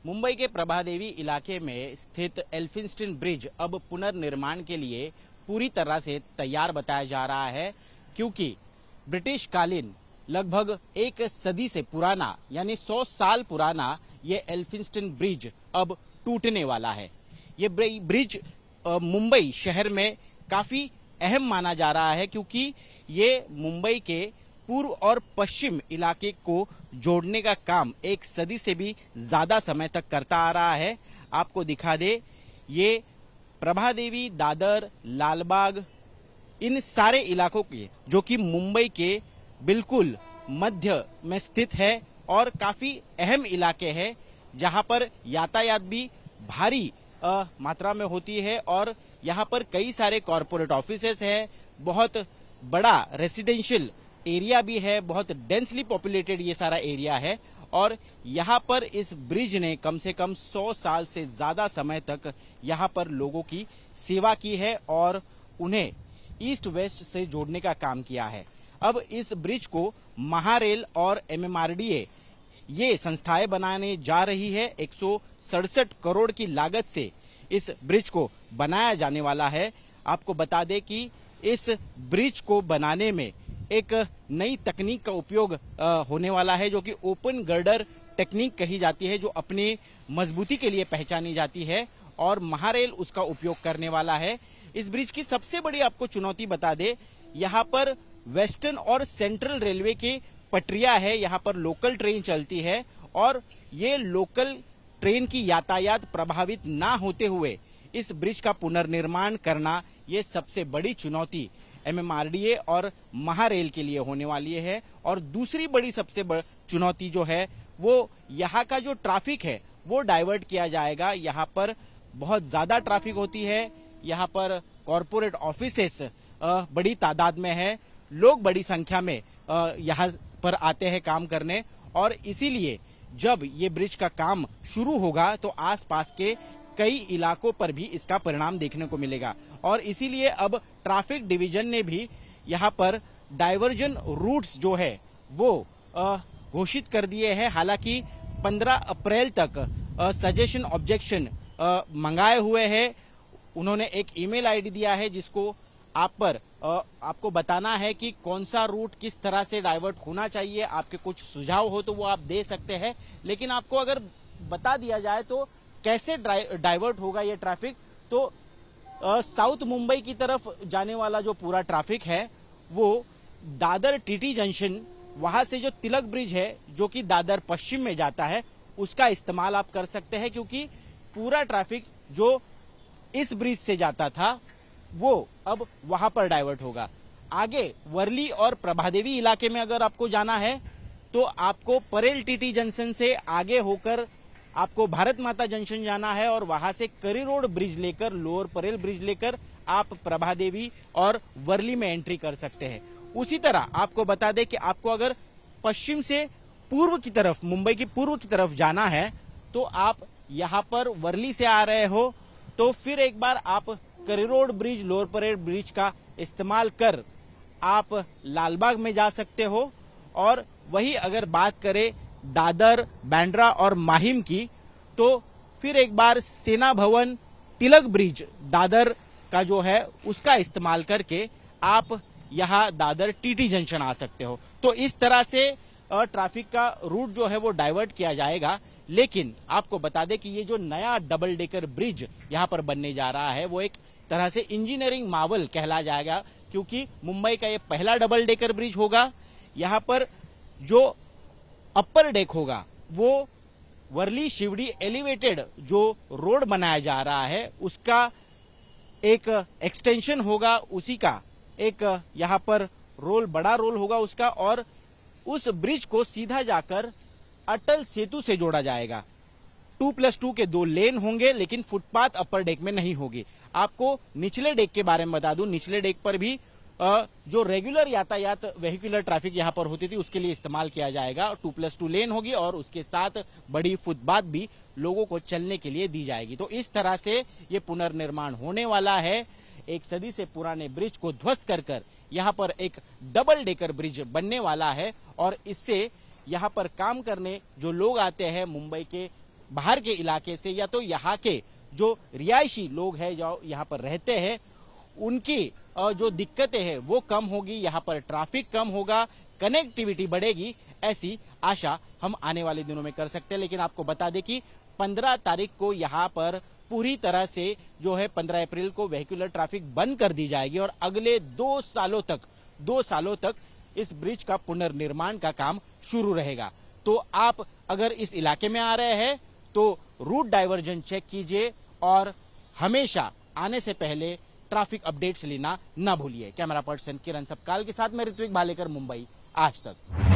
मुंबई के प्रभादेवी इलाके में स्थित एल्फिंस्टन ब्रिज अब पुनर्निर्माण के लिए पूरी तरह से तैयार बताया जा रहा है, क्योंकि ब्रिटिश कालीन लगभग एक सदी से पुराना यानी 100 साल पुराना ये एल्फिंस्टन ब्रिज अब टूटने वाला है। ये ब्रिज मुंबई शहर में काफी अहम माना जा रहा है, क्योंकि ये मुंबई के पूर्व और पश्चिम इलाके को जोड़ने का काम एक सदी से भी ज्यादा समय तक करता आ रहा है। आपको दिखा दे, ये प्रभादेवी, दादर, लालबाग, इन सारे इलाकों के जो कि मुंबई के बिल्कुल मध्य में स्थित है और काफी अहम इलाके हैं, जहां पर यातायात भी भारी मात्रा में होती है और यहाँ पर कई सारे कॉरपोरेट ऑफिसेस है, बहुत बड़ा रेसिडेंशियल एरिया भी है, बहुत डेंसली पॉपुलेटेड ये सारा एरिया है और यहाँ पर इस ब्रिज ने कम से कम 100 साल से ज्यादा समय तक यहाँ पर लोगों की सेवा की है और उन्हें ईस्ट वेस्ट से जोड़ने का काम किया है। अब इस ब्रिज को महारेल और एमएमआरडीए ये संस्थाएं बनाने जा रही है। 167 करोड़ की लागत से इस ब्रिज को बनाया जाने वाला है। आपको बता दें कि इस ब्रिज को बनाने में एक नई तकनीक का उपयोग होने वाला है, जो कि ओपन गर्डर टेक्निक कही जाती है, जो अपनी मजबूती के लिए पहचानी जाती है और महारेल उसका उपयोग करने वाला है। इस ब्रिज की सबसे बड़ी आपको चुनौती बता दे, यहाँ पर वेस्टर्न और सेंट्रल रेलवे की पटरियां है, यहाँ पर लोकल ट्रेन चलती है और ये लोकल ट्रेन की यातायात प्रभावित ना होते हुए इस ब्रिज का पुनर्निर्माण करना ये सबसे बड़ी चुनौती एमएमआरडीए और महारेल के लिए होने वाली है। और दूसरी बड़ी सबसे बड़ी चुनौती जो है वो यहाँ का जो ट्रैफिक है वो डाइवर्ट किया जाएगा। यहाँ पर बहुत ज्यादा ट्रैफिक होती है, यहाँ पर कॉरपोरेट ऑफिसेस बड़ी तादाद में है, लोग बड़ी संख्या में यहाँ पर आते हैं काम करने और इसीलिए जब ये ब्रिज का काम शुरू होगा तो आसपास के कई इलाकों पर भी इसका परिणाम देखने को मिलेगा और इसीलिए अब ट्रैफिक डिवीजन ने भी यहाँ पर डाइवर्जन रूट्स जो है वो घोषित कर दिए हैं। हालांकि 15 अप्रैल तक सजेशन ऑब्जेक्शन मंगाए हुए हैं। उन्होंने एक ईमेल आईडी दिया है जिसको आपको बताना है कि कौन सा रूट किस तरह से डाइवर्ट होना चाहिए। आपके कुछ सुझाव हो तो वो आप दे सकते हैं, लेकिन आपको अगर बता दिया जाए तो कैसे डाइवर्ट होगा ये ट्रैफिक, तो साउथ मुंबई की तरफ जाने वाला जो पूरा ट्रैफिक है वो दादर टीटी जंक्शन, वहां से जो तिलक ब्रिज है जो कि दादर पश्चिम में जाता है, उसका इस्तेमाल आप कर सकते हैं, क्योंकि पूरा ट्रैफिक जो इस ब्रिज से जाता था वो अब वहां पर डाइवर्ट होगा। आगे वर्ली और प्रभादेवी इलाके में अगर आपको जाना है तो आपको परेल टीटी जंक्शन से आगे होकर आपको भारत माता जंक्शन जाना है और वहां से करी रोड ब्रिज लेकर, लोअर परेल ब्रिज लेकर आप प्रभादेवी और वर्ली में एंट्री कर सकते हैं। उसी तरह आपको बता दें कि आपको अगर पश्चिम से पूर्व की तरफ, मुंबई की पूर्व की तरफ जाना है तो आप यहां पर वर्ली से आ रहे हो तो फिर एक बार आप करी road bridge, lower Parel bridge का इस्तेमाल कर आप लालबाग में जा सकते हो। और वही अगर बात करें दादर, बांद्रा और माहिम की, तो फिर एक बार सेना भवन, तिलक ब्रिज दादर का जो है उसका इस्तेमाल करके आप यहां दादर टीटी जंक्शन आ सकते हो। तो इस तरह से ट्रैफिक का रूट जो है वो डाइवर्ट किया जाएगा। लेकिन आपको बता दें कि ये जो नया डबल डेकर ब्रिज यहां पर बनने जा रहा है वो एक तरह से इंजीनियरिंग मार्वल कहला जाएगा, क्योंकि मुंबई का ये पहला डबल डेकर ब्रिज होगा। यहां पर जो अपर डेक होगा वो वर्ली शिवड़ी एलिवेटेड जो रोड बनाया जा रहा है उसका एक एक्सटेंशन होगा, उसी का एक यहां पर बड़ा रोल होगा उसका, और उस ब्रिज को सीधा जाकर अटल सेतु से जोड़ा जाएगा। 2+2 के 2 लेन होंगे, लेकिन फुटपाथ अपर डेक में नहीं होगी। आपको निचले डेक के बारे में बता दूं, निचले डेक पर भी जो रेगुलर यातायात वेहिकुलर ट्रैफिक यहां पर होती थी उसके लिए इस्तेमाल किया जाएगा। 2+2 लेन होगी और उसके साथ बड़ी फुटपाथ भी लोगों को चलने के लिए दी जाएगी। तो इस तरह से ये पुनर्निर्माण होने वाला है। एक सदी से पुराने ब्रिज को ध्वस्त कर यहाँ पर एक डबल डेकर ब्रिज बनने वाला है और इससे यहाँ पर काम करने जो लोग आते हैं मुंबई के बाहर के इलाके से या तो यहाँ के जो रिहायशी लोग हैं जो यहाँ पर रहते हैं उनकी जो दिक्कतें हैं वो कम होगी, यहाँ पर ट्रैफिक कम होगा, कनेक्टिविटी बढ़ेगी, ऐसी आशा हम आने वाले दिनों में कर सकते हैं। लेकिन आपको बता दें कि 15 तारीख को यहाँ पर पूरी तरह से जो है 15 अप्रैल को वेहिकुलर ट्रैफिक बंद कर दी जाएगी और अगले 2 सालों तक इस ब्रिज का पुनर्निर्माण का काम शुरू रहेगा। तो आप अगर इस इलाके में आ रहे हैं तो रूट डाइवर्जन चेक कीजिए और हमेशा आने से पहले ट्रैफिक अपडेट्स लेना ना भूलिए। कैमरा पर्सन किरण सपकाल के साथ मैं ऋत्विक भालेकर, मुंबई आज तक।